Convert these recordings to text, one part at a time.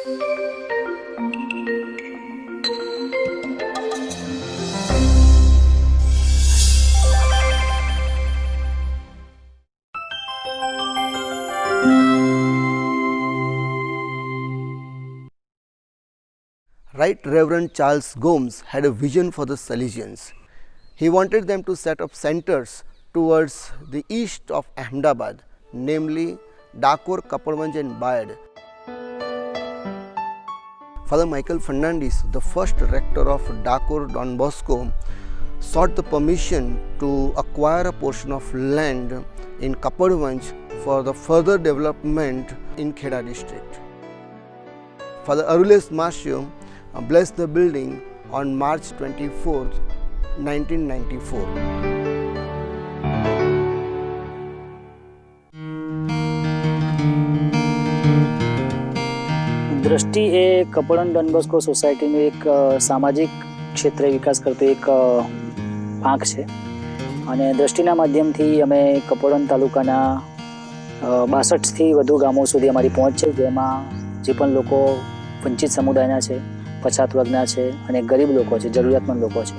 Right Reverend Charles Gomes had a vision for the Salesians. He wanted them to set up centers towards the east of Ahmedabad, namely Dakor, Kapadwanj and Bayad. Father Michael Fernandez, the first rector of Dakor Don Bosco, sought the permission to acquire a portion of land in Kapadwanj for the further development in Kheda district. Father Arules Masio blessed the building on March 24th, 1994. દ્રષ્ટિ એ Kapadvanj Don Bosco સોસાયટીનું એક સામાજિક ક્ષેત્રે વિકાસ કરતો એક પાંખ છે અને દ્રષ્ટિના માધ્યમથી અમે કપડવંજ તાલુકાના 62થી વધુ ગામો સુધી અમારી પહોંચ છે, જેમાં જે પણ લોકો વંચિત સમુદાયના છે, પછાત વર્ગના છે અને ગરીબ લોકો છે, જરૂરિયાતમંદ લોકો છે,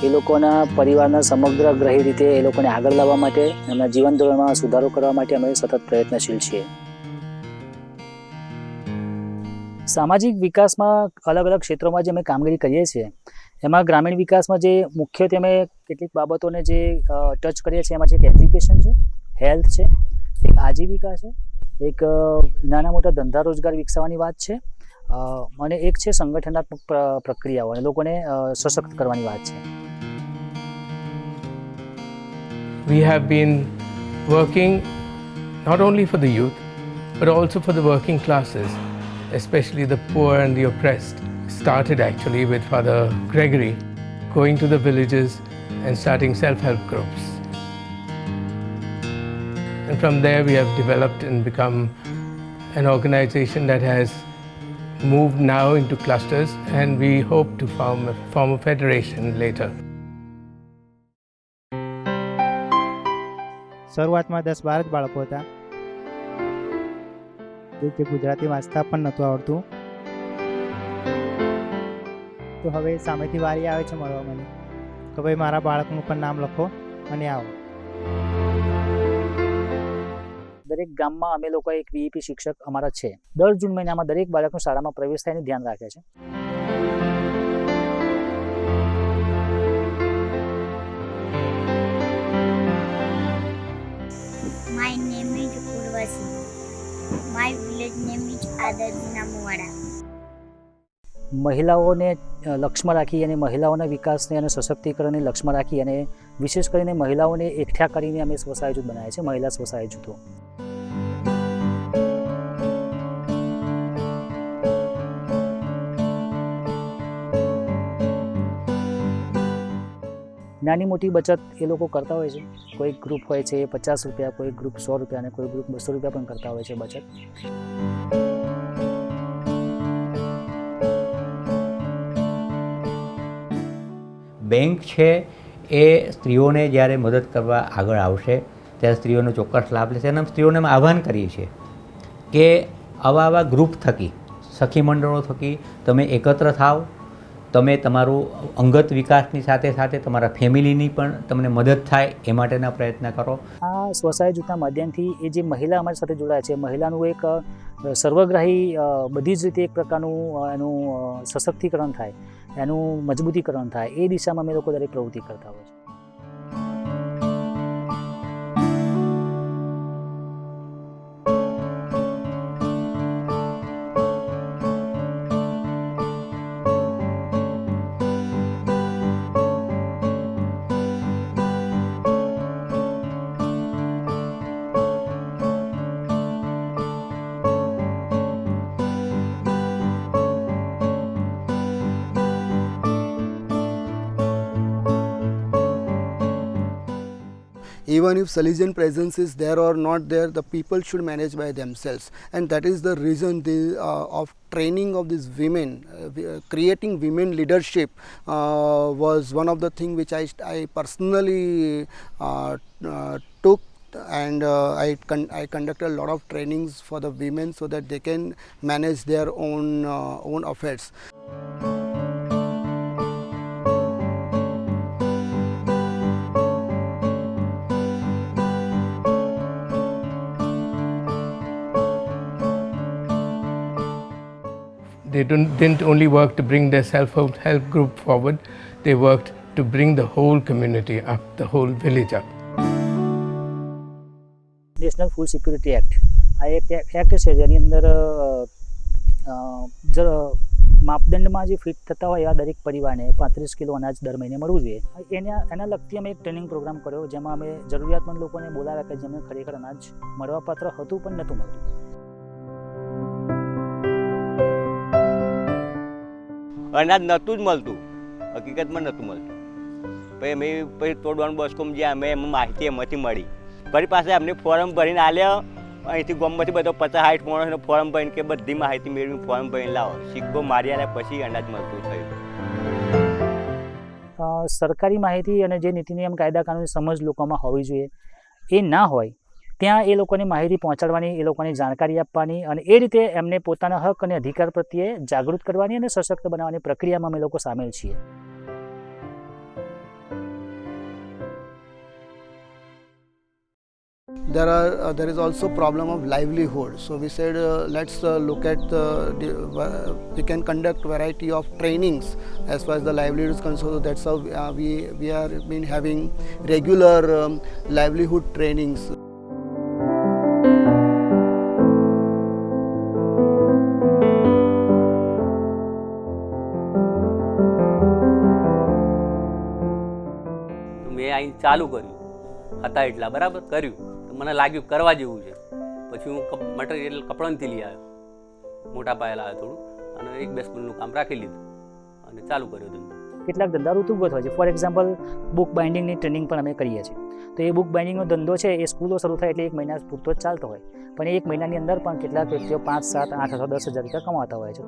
એ લોકોના પરિવારના સમગ્રગ્રહી રીતે એ લોકોને આગળ લાવવા માટે, એમના જીવન ધોરણમાં સુધારો કરવા માટે અમે સતત પ્રયત્નશીલ છીએ. સામાજિક વિકાસમાં અલગ અલગ ક્ષેત્રોમાં જે અમે કામગીરી કરીએ છીએ, એમાં ગ્રામીણ વિકાસમાં જે મુખ્યત્વે અમે કેટલીક બાબતોને જે ટચ કરીએ છીએ, એમાં છે એક એજ્યુકેશન છે, હેલ્થ છે, એક આજીવિકા છે, એક નાના મોટા ધંધા રોજગાર વિકસાવવાની વાત છે અને એક છે સંગઠનાત્મક પ્રક્રિયાઓ અને લોકોને સશક્ત કરવાની વાત છે. We have been working not only for the youth but also for the working classes, especially the poor and the oppressed. Started actually with Father Gregory, going to the villages and starting self-help groups. And from there we have developed and become an organization that has moved now into clusters, and we hope to form a federation later. શરૂઆતમાં 10-12 જ બાળકો હતા, જે ગુજરાતી વાંચતા પણ નહોતું આવડતું. તો હવે સામેથી વારી આવે છે મળવા મને કે ભાઈ મારા બાળકનું પણ નામ લખો અને આવો. દરેક ગામમાં અમે લોકો એક વીઈપી શિક્ષક અમારા છે. દર જૂન મહિનામાં દરેક બાળકનું શાળામાં પ્રવેશ થાય એનું ધ્યાન રાખે છે. My name is Urvasi. My village name is Adarjinamuwada. મહિલાઓને લક્ષ્યમાં રાખી અને મહિલાઓના વિકાસને અને સશક્તિકરણને લક્ષ્યમાં રાખી અને વિશેષ કરીને મહિલાઓને એકઠા કરીને અમે સ્વસહાય જૂથ બનાવ્યા છે, મહિલા સ્વસહાય જૂથો. નાની મોટી બચત એ લોકો કરતા હોય છે. કોઈ ગ્રુપ હોય છે 50 રૂપિયા, કોઈ ગ્રુપ 100 રૂપિયા અને કોઈ ગ્રુપ 200 રૂપિયા પણ કરતા હોય છે બચત. બેંક છે એ સ્ત્રીઓને જ્યારે મદદ કરવા આગળ આવશે ત્યારે સ્ત્રીઓનો ચોક્કસ લાભ લેશે. અને સ્ત્રીઓને અમે આહ્વાન કરીએ છીએ કે આવા ગ્રુપ થકી, સખી મંડળો થકી તમે એકત્ર થાવ, તમે તમારું અંગત વિકાસની સાથે સાથે તમારા ફેમિલીની પણ તમને મદદ થાય એ માટેના પ્રયત્ન કરો. આ સ્વસહાય જૂથના માધ્યમથી એ જે મહિલા અમારી સાથે જોડાય છે, મહિલાનું એક સર્વગ્રાહી બધી જ રીતે એક પ્રકારનું એનું સશક્તિકરણ થાય, એનું મજબૂતીકરણ થાય, એ દિશામાં અમે લોકો દરેક પ્રવૃત્તિ કરતા હોય છે. Even if Salesian presence is there or not there, the people should manage by themselves, and that is the reason of training of these women, creating women leadership was one of the things which I personally took and I conducted a lot of trainings for the women so that they can manage their own affairs. They didn't only work to bring their self-help group forward, they worked to bring the whole community up, the whole village up. National food security act આ એક act છે જેની અંદર માપદંડમાં જે fit થતા હોય એવા દરેક પરિવારને 35 કિલો અનાજ દર મહિને મળવું જોઈએ. એના લગતી અમે એક ટ્રેનિંગ પ્રોગ્રામ કર્યો જેમાં અમે જરૂરિયાતમંદ લોકોને બોલાવ્યા કે જેમને ખરેખર અનાજ મળવાપાત્ર હતું પણ નહોતું મળતું. અનાજ નહોતું જ મળતું, હકીકતમાં નહોતું મળતું. પછી તો ડોન બોસ્કોમાં જે અમે એમાં માહિતી એમાંથી મળી. ફરી પાસે અમને ફોર્મ ભરીને આલ્યા, અહીંથી ગામમાંથી બધો 50-60 માણસનો ફોર્મ ભરીને કે બધી માહિતી મેળવીને ફોર્મ ભરીને લાવો, સિક્કો મારી આલ્યા પછી અનાજ મળતું થયું. સરકારી માહિતી અને જે નીતિ નિયમ કાયદા કાનૂની સમજ લોકોમાં હોવી જોઈએ એ ના હોય ત્યાં એ લોકોને માહિતી પહોંચાડવાની, એ લોકોને જાણકારી આપવાની અને એ રીતે એમને પોતાના હક અને અધિકાર પ્રત્યે જાગૃત કરવાની અને સશક્ત બનાવવાની પ્રક્રિયામાં અમે લોકો સામેલ છીએ. There is also problem of livelihood. So we said let's look at we can conduct variety of trainings as far as the livelihood is concerned. So that's how we are been having regular livelihood trainings. મેં અહીં ચાલુ કર્યું હતા એટલા બરાબર કર્યું તો મને લાગ્યું કરવા જેવું છે. પછી હું મટીરિયલ કપડાંથી લઈ આવ્યો, મોટા પાયે લાવ્યો થોડું, અને 1-2 સ્પૂનનું કામ રાખી લીધું અને ચાલુ કર્યો ધંધો. કેટલાક ધંધા ઋતુગત હોય છે. ફોર એક્ઝામ્પલ બુક બાઇન્ડિંગની ટ્રેનિંગ પણ અમે કરીએ છીએ. તો એ બુક બાઇન્ડિંગનો ધંધો છે એ સ્કૂલો શરૂ થાય એટલે 1 મહિના પૂરતો જ ચાલતો હોય, પણ એ 1 મહિનાની અંદર પણ કેટલાક વ્યક્તિઓ 5, 7, 8 અથવા 10 હજાર રૂપિયા કમાતા હોય છે.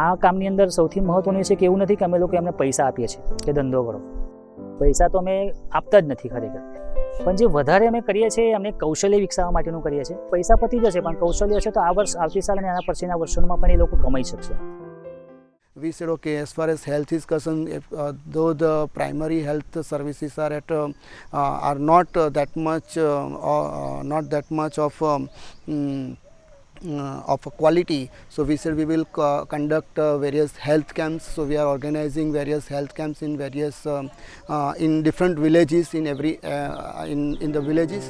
આ કામની અંદર સૌથી મહત્ત્વનું છે કે એવું નથી કે અમે લોકો એમને પૈસા આપીએ છીએ કે ધંધો કરો. પૈસા તો અમે આપતા જ નથી ખરેખર, પણ જે વધારે અમે કરીએ છીએ અમને કૌશલ્ય વિકસાવવા માટેનું કરીએ છીએ. પૈસા પતી જશે પણ કૌશલ્ય હશે તો આ વર્ષ, આવતી સાલ અને આના પછીના વર્ષોમાં પણ એ લોકો કમાઈ શકશે. We said okay, as far as health is concerned, though the primary health services are not that much of a quality, so we said we will conduct various health camps. So we are organizing various health camps in various in different villages, in every in the villages.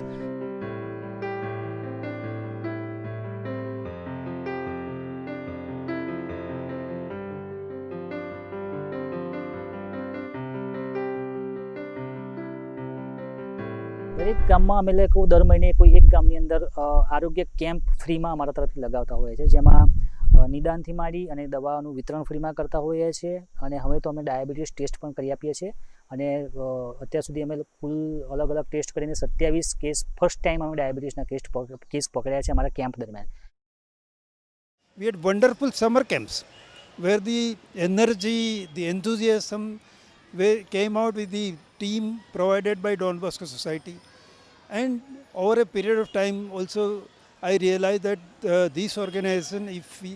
દરેક ગામમાં અમે લોકો દર મહિને કોઈ એક ગામની અંદર આરોગ્ય કેમ્પ ફ્રીમાં અમારા તરફથી લગાવતા હોઈએ છીએ, જેમાં નિદાનથી માંડી અને દવાઓનું વિતરણ ફ્રીમાં કરતા હોઈએ છીએ. અને હવે તો અમે ડાયાબિટીસ ટેસ્ટ પણ કરી આપીએ છીએ અને અત્યાર સુધી અમે કુલ અલગ અલગ ટેસ્ટ કરીને 27 કેસ ફર્સ્ટ ટાઈમ અમે ડાયાબિટીસના કેસ પકડ્યા છે અમારા કેમ્પ દરમિયાન. We had wonderful summer camps where the energy, the enthusiasm came out with the team provided by Don Bosco Society. And over a period of time also I realized that this organization, if we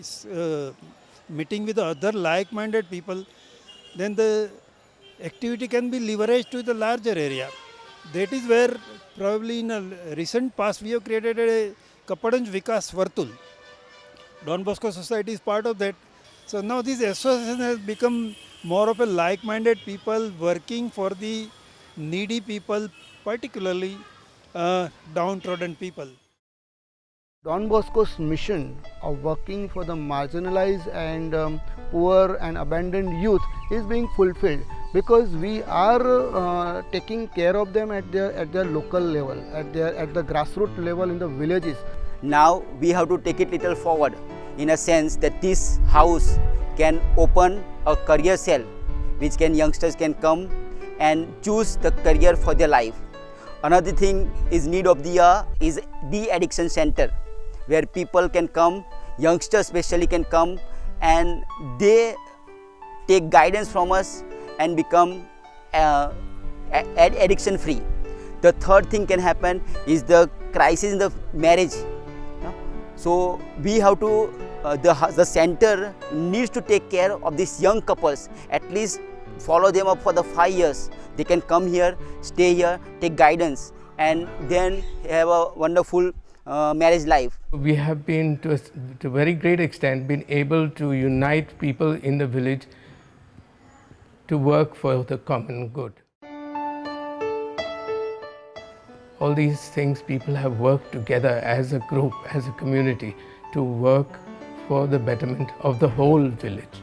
meeting with other like-minded people, then the activity can be leveraged to the larger area. That is where probably in a recent past we have created a Kapadanj Vikas Vartul. Don Bosco Society is part of that. So now this association has become more of a like-minded people working for the needy people, particularly downtrodden people. Don Bosco's mission of working for the marginalized and poor and abandoned youth is being fulfilled because we are taking care of them at their local level, at the grassroots level in the villages. Now we have to take it little forward in a sense that this house can open a career cell which youngsters can come and choose the career for their life. Another thing is need of the year is de-addiction center where people can come, youngsters especially can come, and they take guidance from us and become addiction free. The third thing can happen is the crisis in the marriage. So we have to, the center needs to take care of these young couples, at least follow them up for the 5 years. They can come here, stay here, take guidance, and then have a wonderful marriage life. We have been, to a very great extent, been able to unite people in the village to work for the common good. All these things, people have worked together as a group, as a community, to work for the betterment of the whole village.